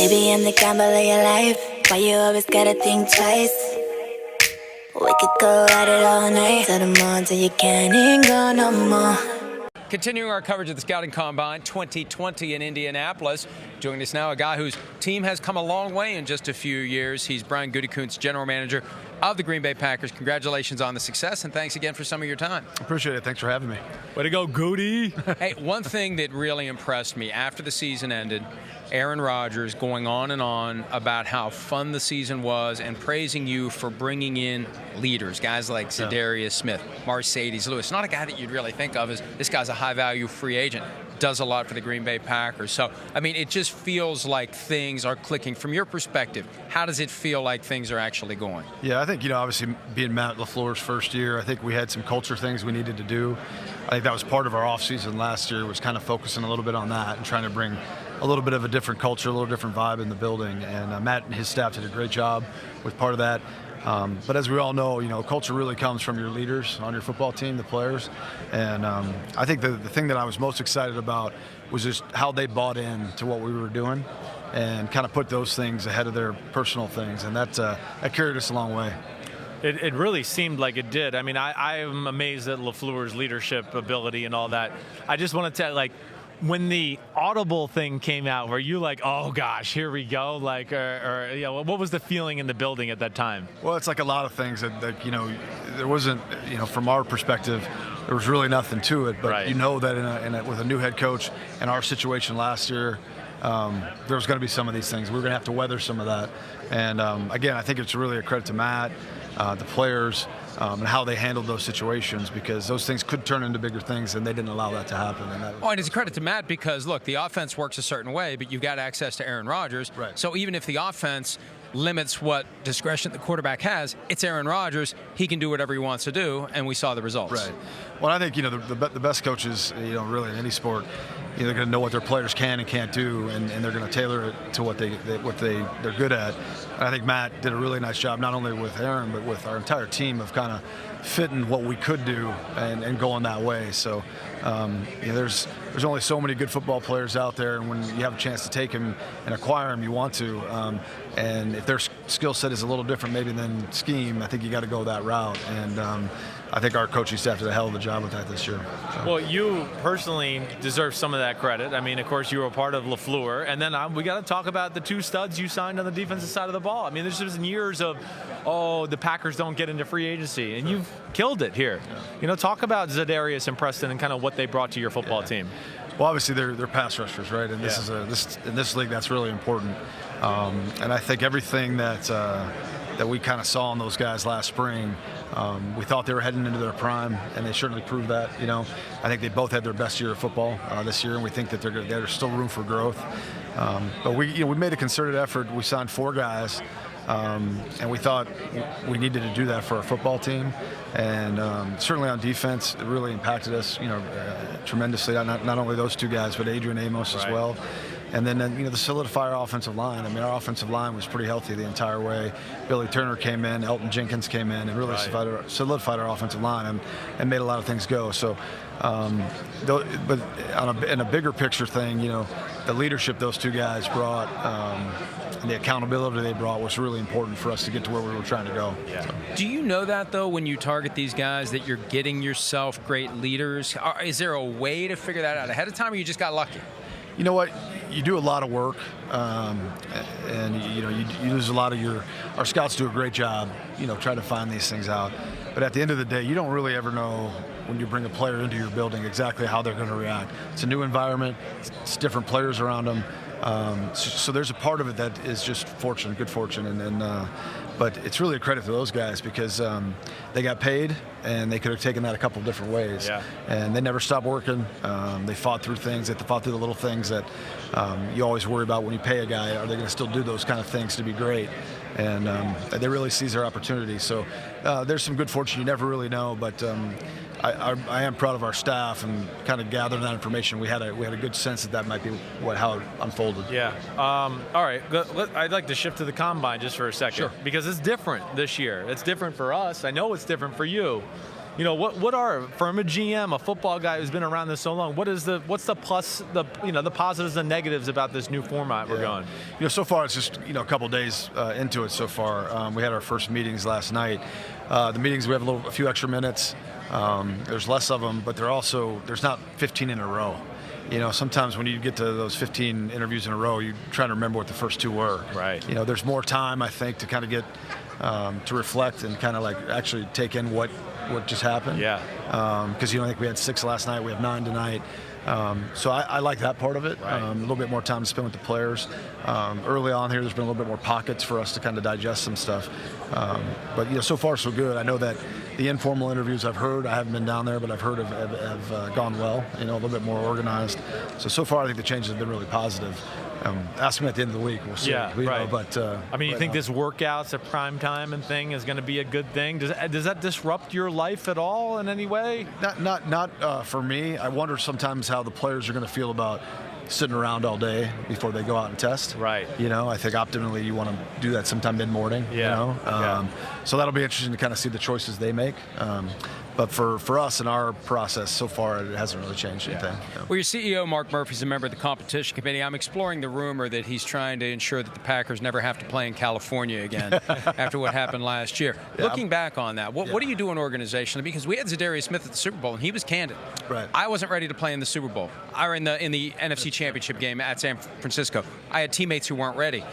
Baby, I'm the gamble of your life. Why you always gotta think twice? We could go at it all night. Till the morning till you can't even go no more. Continuing our coverage of the Scouting Combine 2020 in Indianapolis. Joining us now, a guy whose team has come a long way in just a few years. He's Brian Gutekunst, general manager of the Green Bay Packers. Congratulations on the success, and thanks again for some of your time. Appreciate it. Thanks for having me. Way to go, Goody. Hey, one thing that really impressed me after the season ended, Aaron Rodgers going on and on about how fun the season was and praising you for bringing in leaders, guys like Zadarius Smith, Mercedes Lewis. Not a guy that you'd really think of as this guy's a high-value free agent. Does a lot for the Green Bay Packers. So, I mean, it just feels like things are clicking. From your perspective, how does it feel like things are actually going? Yeah, I think, obviously being Matt LaFleur's first year, I think we had some culture things we needed to do. I think that was part of our offseason last year, was kind of focusing a little bit on that and trying to bring a little bit of a different culture, a little different vibe in the building. And Matt and his staff did a great job with part of that. But as we all know, culture really comes from your leaders on your football team, the players. And I think the thing that I was most excited about was just how they bought in to what we were doing and kind of put those things ahead of their personal things. And that carried us a long way. It really seemed like it did. I mean, I am amazed at LaFleur's leadership ability and all that. I just want to tell, when the audible thing came out, were you like, oh gosh, here we go? What was the feeling in the building at that time? Well, it's like a lot of things that there wasn't, from our perspective, there was really nothing to it. But right. That with a new head coach and our situation last year, there was going to be some of these things. We were going to have to weather some of that. And again, I think it's really a credit to Matt, the players, and how they handled those situations, because those things could turn into bigger things, and they didn't allow that to happen. And it's a credit to Matt because, look, the offense works a certain way, but you've got access to Aaron Rodgers. Right. So even if the offense limits what discretion the quarterback has, it's Aaron Rodgers. He can do whatever he wants to do, and we saw the results. Right. Well, I think, the best coaches, really in any sport, they're going to know what their players can and can't do, and they're going to tailor it to what they're good at. And I think Matt did a really nice job, not only with Aaron, but with our entire team, of kind of fitting what we could do and going that way. So there's only so many good football players out there, and when you have a chance to take them and acquire them, you want to. And if their skill set is a little different maybe than scheme, I think you got to go that route. And I think our coaching staff did a hell of a job with that this year. So. Well, you personally deserve some of that credit. I mean, of course, you were a part of LaFleur. And then we got to talk about the two studs you signed on the defensive side of the ball. I mean, there's just years of, the Packers don't get into free agency. And you've killed it here. Yeah. Talk about Zadarius and Preston and kind of what they brought to your football team. Well, obviously, they're pass rushers, right? And in this league, that's really important. And I think everything that we kind of saw in those guys last spring, we thought they were heading into their prime, and they certainly proved that. I think they both had their best year of football this year, and we think that there's still room for growth. But we made a concerted effort. We signed 4 guys, and we thought we needed to do that for our football team. And certainly on defense, it really impacted us, tremendously. Not only those 2 guys, but Adrian Amos as well. And then, to solidify our offensive line. I mean, our offensive line was pretty healthy the entire way. Billy Turner came in, Elton Jenkins came in, and really solidified our offensive line and made a lot of things go. So, but in a bigger picture thing, the leadership those 2 guys brought and the accountability they brought was really important for us to get to where we were trying to go. Yeah. So. Do you know that, though, when you target these guys, that you're getting yourself great leaders? Is there a way to figure that out ahead of time, or you just got lucky? You know what? You do a lot of work, and you use a lot of our scouts do a great job, trying to find these things out. But at the end of the day, you don't really ever know when you bring a player into your building exactly how they're going to react. It's a new environment. It's different players around them. So there's a part of it that is just good fortune, but it's really a credit to those guys because they got paid and they could have taken that a couple of different ways. Yeah. And they never stopped working. They fought through things. They fought through the little things that you always worry about when you pay a guy. Are they going to still do those kind of things to be great? And they really seize their opportunity. So there's some good fortune. You never really know, but I am proud of our staff and kind of gathering that information. We had a good sense that might be how it unfolded. Yeah. All right. I'd like to shift to the combine just for a second. Sure. Because it's different this year. It's different for us. I know it's different for you. what are, from a GM, a football guy who's been around this so long, what's the plus, the positives and negatives about this new format we're going? So far it's just a couple days into it so far. We had our first meetings last night. The meetings, we have a few extra minutes. There's less of them, but there's not 15 in a row. Sometimes when you get to those 15 interviews in a row, you're trying to remember what the first 2 were. Right. There's more time, I think, to kind of get to reflect and kind of like actually take in what just happened. Yeah. Because I think we had 6 last night, we have 9 tonight. So I like that part of it. Right. A little bit more time to spend with the players. Early on here, there's been a little bit more pockets for us to kind of digest some stuff. But so far so good. I know that the informal interviews I've heard, I haven't been down there, but I've heard have gone well. A little bit more organized. So far I think the changes have been really positive. Ask me at the end of the week. We'll see. Yeah, right. But you think this workouts at prime time and thing is going to be a good thing? Does that disrupt your life at all in any way? Not for me. I wonder sometimes how the players are going to feel about sitting around all day before they go out and test. Right. I think optimally you want to do that sometime mid-morning. Yeah. So that'll be interesting to kind of see the choices they make. But for us in our process so far, it hasn't really changed anything. Well, your CEO, Mark Murphy, is a member of the competition committee. I'm exploring the rumor that he's trying to ensure that the Packers never have to play in California again after what happened last year. Yeah. Looking back on that, what do you do organizationally? Because we had Zadarius Smith at the Super Bowl, and he was candid. Right. I wasn't ready to play in the Super Bowl or in the NFC Championship game at San Francisco. I had teammates who weren't ready.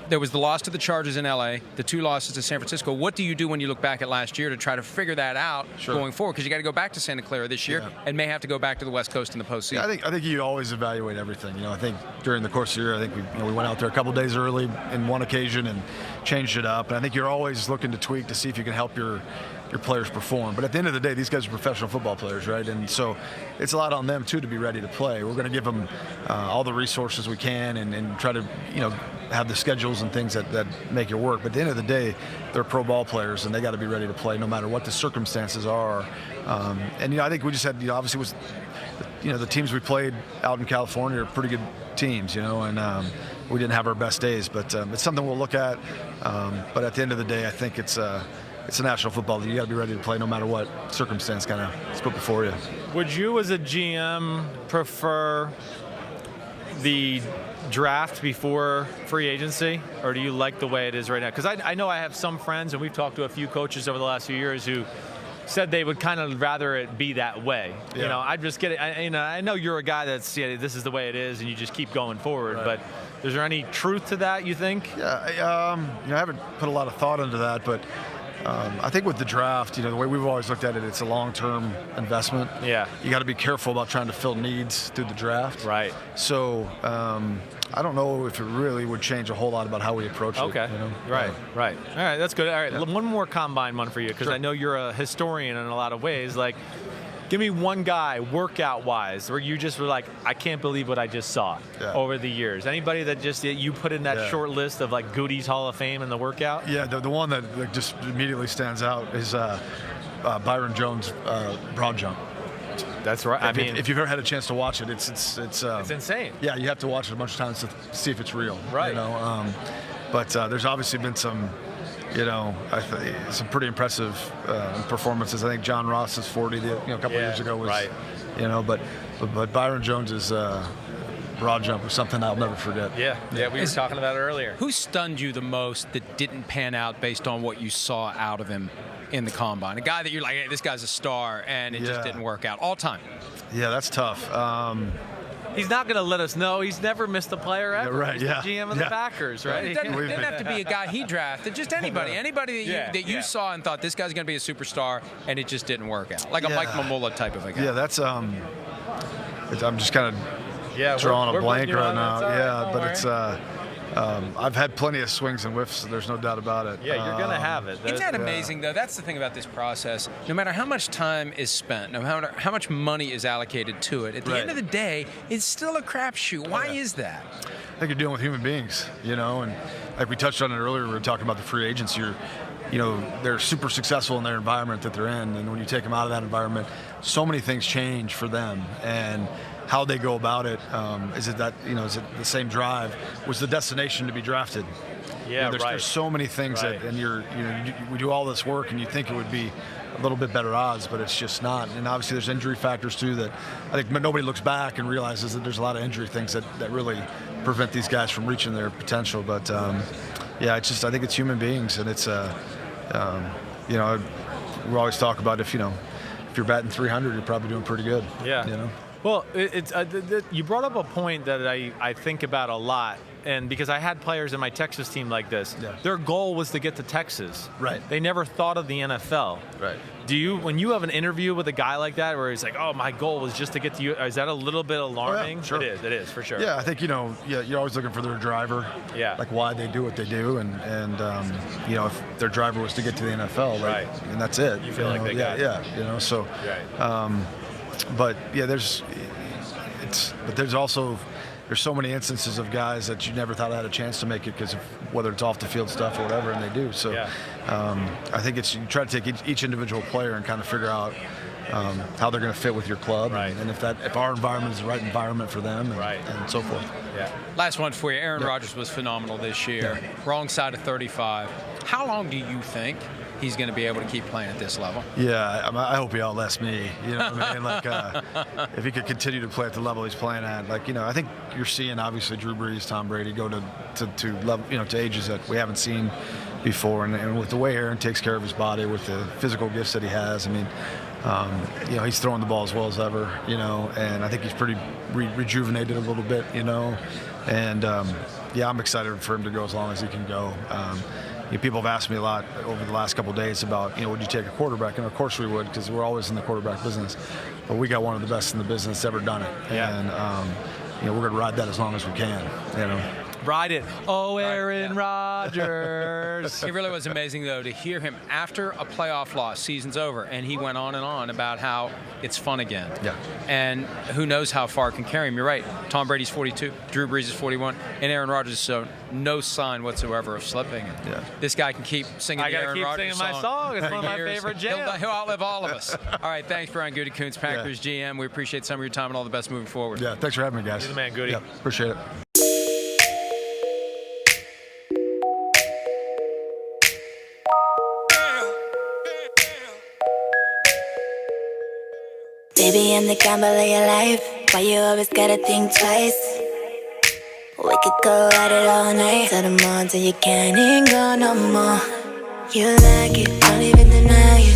There was the loss to the Chargers in L.A., the 2 losses to San Francisco. What do you do when you look back at last year to try to figure that out going forward? Because you got to go back to Santa Clara this year and may have to go back to the West Coast in the postseason. Yeah, I think you always evaluate everything. I think during the course of the year, I think we went out there a couple days early in one occasion and changed it up. And I think you're always looking to tweak to see if you can help your players perform. But at the end of the day, these guys are professional football players, right? And so it's a lot on them, too, to be ready to play. We're going to give them all the resources we can and try to, have the schedules and things that make it work. But at the end of the day, they're pro ball players, and they got to be ready to play no matter what the circumstances are. And I think we just had, obviously was, the teams we played out in California are pretty good teams, and we didn't have our best days. But it's something we'll look at. But at the end of the day, I think it's a National Football League. You got to be ready to play no matter what circumstance kind of is put before you. Would you, as a GM, prefer the draft before free agency, or do you like the way it is right now? Because I know I have some friends, and we've talked to a few coaches over the last few years who said they would kind of rather it be that way. Yeah. I just get it. I know you're a guy that's this is the way it is, and you just keep going forward. Right. But is there any truth to that, you think? Yeah, I haven't put a lot of thought into that, but I think with the draft, the way we've always looked at it, it's a long-term investment. Yeah. You got to be careful about trying to fill needs through the draft. Right. So I don't know if it really would change a whole lot about how we approach it. Okay. Right. All right, that's good. All right, one more combine one for you, because I know you're a historian in a lot of ways. Like, give me one guy, workout-wise, where you just were like, I can't believe what I just saw over the years. Anybody that just you put in that short list of like Goody's Hall of Fame in the workout? Yeah, the one that just immediately stands out is Byron Jones' broad jump. That's right. If you've ever had a chance to watch it, it's insane. Yeah, you have to watch it a bunch of times to see if it's real. Right. But there's obviously been some, some pretty impressive performances. I think John Ross's 40, a couple of years ago was, right. But Byron Jones's broad jump was something I'll never forget. Yeah, we were talking about it earlier. Who stunned you the most that didn't pan out based on what you saw out of him in the combine? A guy that you're like, hey, this guy's a star, and it just didn't work out all time. Yeah, that's tough. He's not going to let us know. He's never missed a player ever. Right, He's the GM of the Packers, right? It didn't have to be a guy he drafted. Just anybody that you saw and thought this guy's going to be a superstar, and it just didn't work out. Like a Mike Mamula type of a guy. Yeah, that's I'm just kind of drawing a blank right now. But it's I've had plenty of swings and whiffs. So there's no doubt about it. Yeah, you're gonna have it. Isn't that amazing, though? That's the thing about this process. No matter how much time is spent, no matter how much money is allocated to it, at the end of the day, it's still a crapshoot. Why is that? I think you're dealing with human beings, and like we touched on it earlier, we were talking about the free agents. They're super successful in their environment that they're in, and when you take them out of that environment, so many things change for them. And how they go about it, is it the same drive? Was the destination to be drafted? Yeah, there's so many things that, and we do all this work, and you think it would be a little bit better odds, but it's just not. And obviously, there's injury factors too that I think nobody looks back and realizes that there's a lot of injury things that really prevent these guys from reaching their potential. But I think it's human beings, and it's we always talk about if you're batting 300, you're probably doing pretty good. Yeah. Well, you brought up a point that I think about a lot, and because I had players in my Texas team like this, their goal was to get to Texas. Right. They never thought of the NFL. Right. When you have an interview with a guy like that where he's like, oh, my goal was just to get to you, is that a little bit alarming? Oh, yeah, sure. It is, for sure. Yeah, I think, you're always looking for their driver. Yeah. Like why they do what they do, and if their driver was to get to the NFL, right, and that's it. You feel like they got it. Yeah, so. Right. But yeah, there's also so many instances of guys that you never thought had a chance to make it because of whether it's off the field stuff or whatever, and they do. So I think you try to take each individual player and kind of figure out how they're going to fit with your club, right, and if our environment is the right environment for them, and so forth. Yeah. Last one for you. Aaron Rodgers was phenomenal this year. Yeah. Wrong side of 35. How long do you think he's going to be able to keep playing at this level? Yeah, I hope he outlasts me. You know what I mean? Like, if he could continue to play at the level he's playing at, I think you're seeing obviously Drew Brees, Tom Brady go to level, to ages that we haven't seen before, and with the way Aaron takes care of his body, with the physical gifts that he has, I mean, he's throwing the ball as well as ever, and I think he's pretty rejuvenated a little bit, and I'm excited for him to go as long as he can go. People have asked me a lot over the last couple of days about, would you take a quarterback? And of course we would, because we're always in the quarterback business. But we got one of the best in the business ever done it. Yeah. And, we're going to ride that as long as we can, Ride it. Oh, Aaron Rodgers. It really was amazing, though, to hear him after a playoff loss, season's over, and he went on and on about how it's fun again. Yeah. And who knows how far it can carry him. You're right. Tom Brady's 42, Drew Brees is 41, and Aaron Rodgers is no sign whatsoever of slipping. Yeah. This guy can keep singing the Aaron Rodgers song. I got to keep singing my song. It's one of my favorite jams. He'll outlive all of us. All right, thanks, Brian Gutekunst, Packers GM. We appreciate some of your time and all the best moving forward. Yeah, thanks for having me, guys. You're the man, Goody. Yeah, appreciate it. Baby, I'm the gamble of your life. Why you always gotta think twice? We could go at it all night till the morning till you can't even go no more. You like it, don't even deny it.